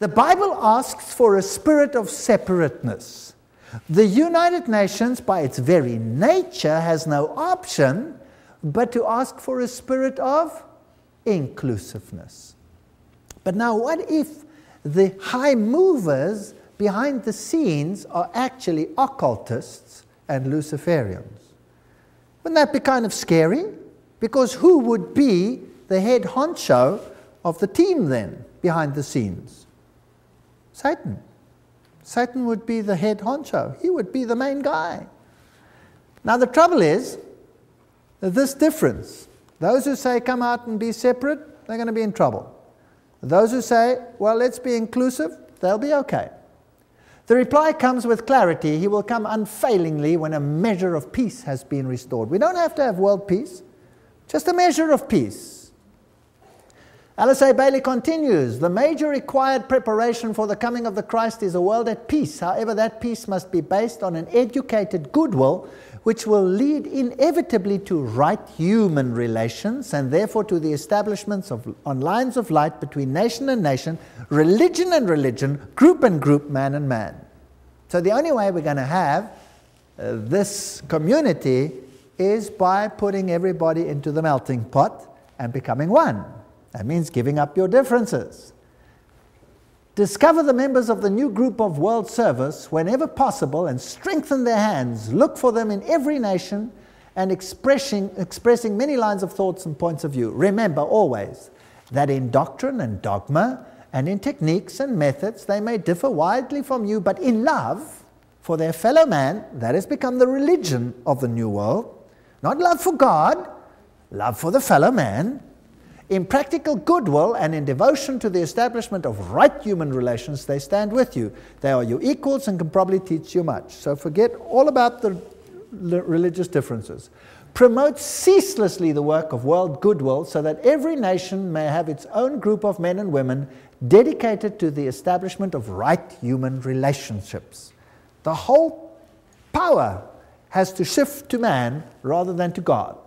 The Bible asks for a spirit of separateness. The United Nations, by its very nature, has no option but to ask for a spirit of inclusiveness. But now, what if the high movers behind the scenes are actually occultists and Luciferians? Wouldn't that be kind of scary? Because who would be the head honcho of the team then, behind the scenes? Satan. Satan would be the head honcho. He would be the main guy. Now the trouble is, this difference. Those who say, come out and be separate, they're going to be in trouble. Those who say, well, let's be inclusive, they'll be okay. The reply comes with clarity. He will come unfailingly when a measure of peace has been restored. We don't have to have world peace, just a measure of peace. Alice A. Bailey continues, the major required preparation for the coming of the Christ is a world at peace. However, that peace must be based on an educated goodwill, which will lead inevitably to right human relations, and therefore to the establishments on lines of light between nation and nation, religion and religion, group and group, man and man. So the only way we're going to have this community is by putting everybody into the melting pot and becoming one. That means giving up your differences. Discover the members of the new group of world service whenever possible and strengthen their hands. Look for them in every nation and expressing many lines of thoughts and points of view. Remember always that in doctrine and dogma and in techniques and methods they may differ widely from you, but in love for their fellow man, that has become the religion of the new world. Not love for God, love for the fellow man. In practical goodwill and in devotion to the establishment of right human relations, they stand with you. They are your equals and can probably teach you much. So forget all about the religious differences. Promote ceaselessly the work of world goodwill so that every nation may have its own group of men and women dedicated to the establishment of right human relationships. The whole power has to shift to man rather than to God.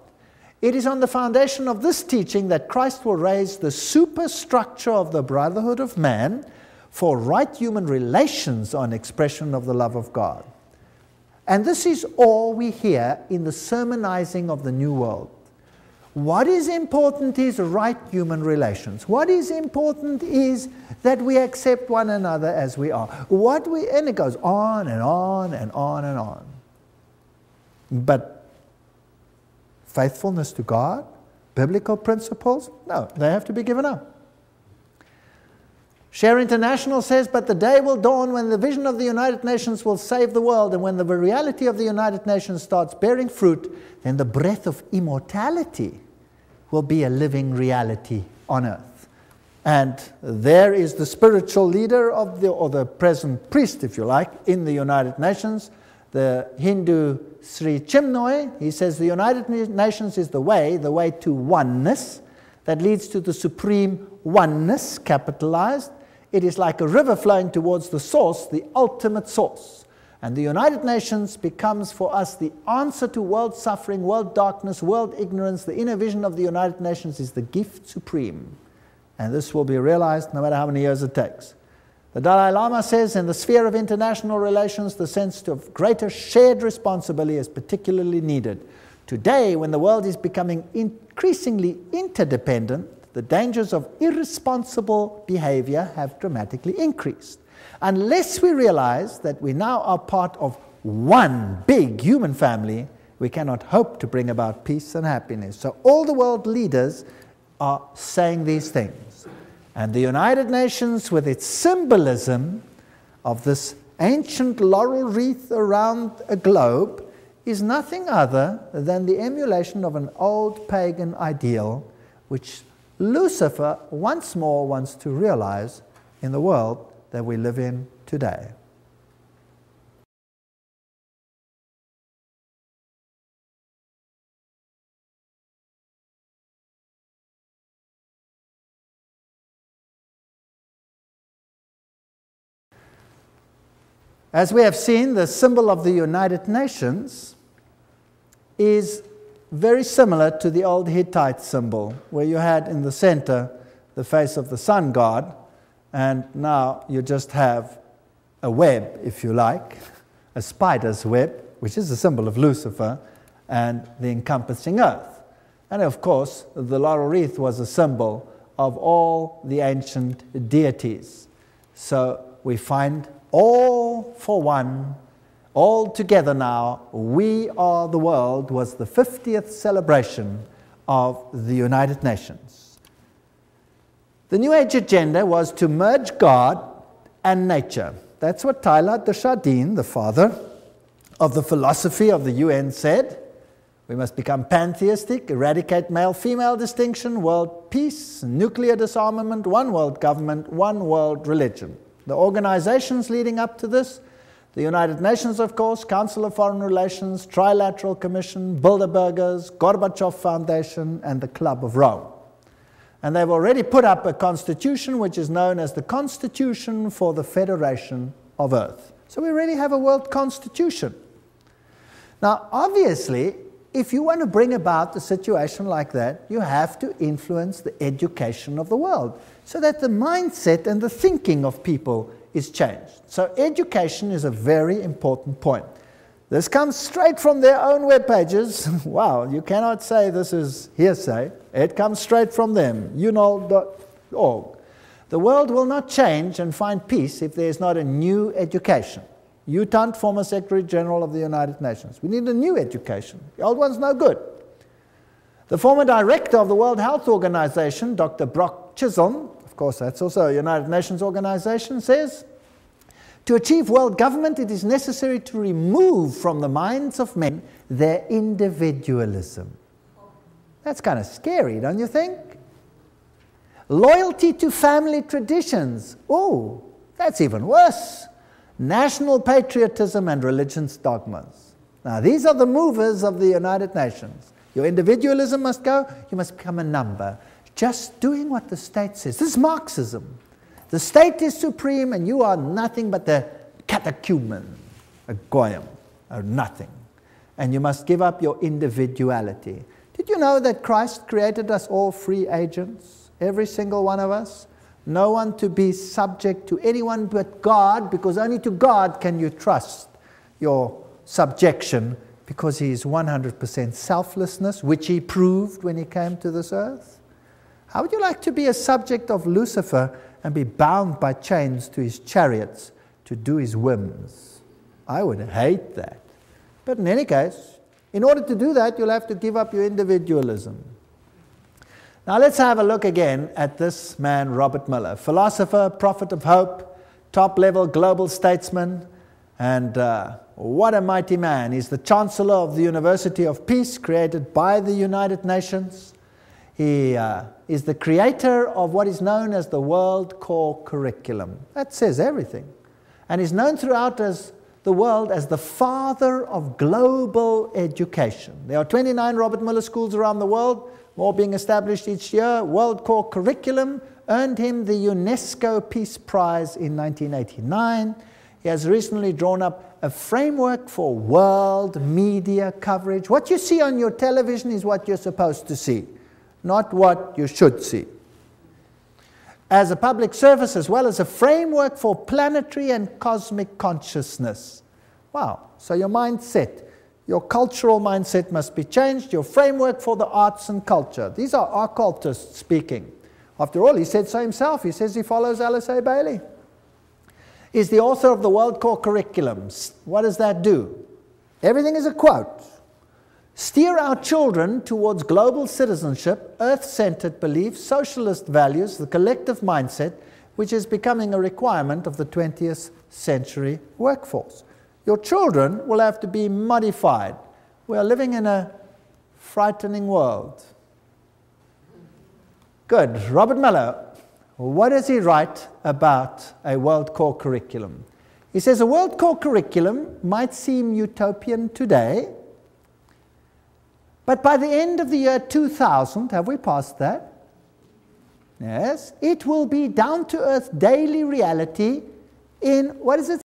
It is on the foundation of this teaching that Christ will raise the superstructure of the brotherhood of man for right human relations on expression of the love of God. And this is all we hear in the sermonizing of the New World. What is important is right human relations. What is important is that we accept one another as we are. And it goes on and on and on and on. But faithfulness to God, biblical principles, no, they have to be given up. Share International says, but the day will dawn when the vision of the United Nations will save the world, and when the reality of the United Nations starts bearing fruit, then the breath of immortality will be a living reality on earth. And there is the spiritual leader of or the present priest, if you like, in the United Nations, the Hindu Sri Chinmoy. He says the United Nations is the way to oneness that leads to the supreme oneness, capitalized. It is like a river flowing towards the source, the ultimate source. And the United Nations becomes for us the answer to world suffering, world darkness, world ignorance. The inner vision of the United Nations is the gift supreme. And this will be realized no matter how many years it takes. The Dalai Lama says, in the sphere of international relations, the sense of greater shared responsibility is particularly needed. Today, when the world is becoming increasingly interdependent, the dangers of irresponsible behavior have dramatically increased. Unless we realize that we now are part of one big human family, we cannot hope to bring about peace and happiness. So all the world leaders are saying these things. And the United Nations, with its symbolism of this ancient laurel wreath around a globe, is nothing other than the emulation of an old pagan ideal, which Lucifer once more wants to realize in the world that we live in today. As we have seen, the symbol of the United Nations is very similar to the old Hittite symbol, where you had in the center the face of the sun god, and now you just have a web, if you like, a spider's web, which is a symbol of Lucifer, and the encompassing earth. And of course, the laurel wreath was a symbol of all the ancient deities. So we find all for one, all together now, we are the world was the 50th celebration of the United Nations. The New Age agenda was to merge God and nature. That's what Teilhard de Chardin, the father of the philosophy of the UN, said. We must become pantheistic, eradicate male-female distinction, world peace, nuclear disarmament, one world government, one world religion. The organizations leading up to this, the United Nations, of course, Council of Foreign Relations, Trilateral Commission, Bilderbergers, Gorbachev Foundation, and the Club of Rome. And they've already put up a constitution which is known as the Constitution for the Federation of Earth. So we already have a world constitution. Now, obviously, if you want to bring about a situation like that, you have to influence the education of the world so that the mindset and the thinking of people is changed. So education is a very important point. This comes straight from their own web pages. Wow, you cannot say this is hearsay. It comes straight from them, unol.org. The world will not change and find peace if there is not a new education. Utant, former Secretary General of the United Nations. We need a new education. The old one's no good. The former director of the World Health Organization, Dr. Brock Chisholm, of course that's also a United Nations organization, says, to achieve world government, it is necessary to remove from the minds of men their individualism. That's kind of scary, don't you think? Loyalty to family traditions. Oh, that's even worse. National patriotism and religion's dogmas. Now, these are the movers of the United Nations. Your individualism must go. You must become a number. Just doing what the state says. This is Marxism. The state is supreme and you are nothing but the catechumen, a goyim, or nothing. And you must give up your individuality. Did you know that Christ created us all free agents? Every single one of us? No one to be subject to anyone but God, because only to God can you trust your subjection, because He is 100% selflessness, which He proved when He came to this earth. How would you like to be a subject of Lucifer and be bound by chains to his chariots to do his whims? I would hate that. But in any case, in order to do that, you'll have to give up your individualism. Now let's have a look again at this man, Robert Miller, philosopher, prophet of hope, top-level global statesman, and what a mighty man. He's the Chancellor of the University of Peace, created by the United Nations. He is the creator of what is known as the World Core Curriculum. That says everything. And he's known throughout the world as the father of global education. There are 29 Robert Miller schools around the world, more being established each year. World Core Curriculum earned him the UNESCO Peace Prize in 1989. He has recently drawn up a framework for world media coverage. What you see on your television is what you're supposed to see, not what you should see. As a public service, as well as a framework for planetary and cosmic consciousness. Wow, so your mindset, your cultural mindset must be changed, your framework for the arts and culture. These are occultists speaking. After all, he said so himself. He says he follows Alice A. Bailey. He's the author of the World Core Curriculum. What does that do? Everything is a quote. Steer our children towards global citizenship, earth-centered beliefs, socialist values, the collective mindset, which is becoming a requirement of the 20th century workforce. Your children will have to be modified. We are living in a frightening world. Good. Robert Miller, what does he write about a World Core Curriculum? He says a World Core Curriculum might seem utopian today, but by the end of the year 2000, have we passed that? Yes. It will be down-to-earth daily reality in, what does it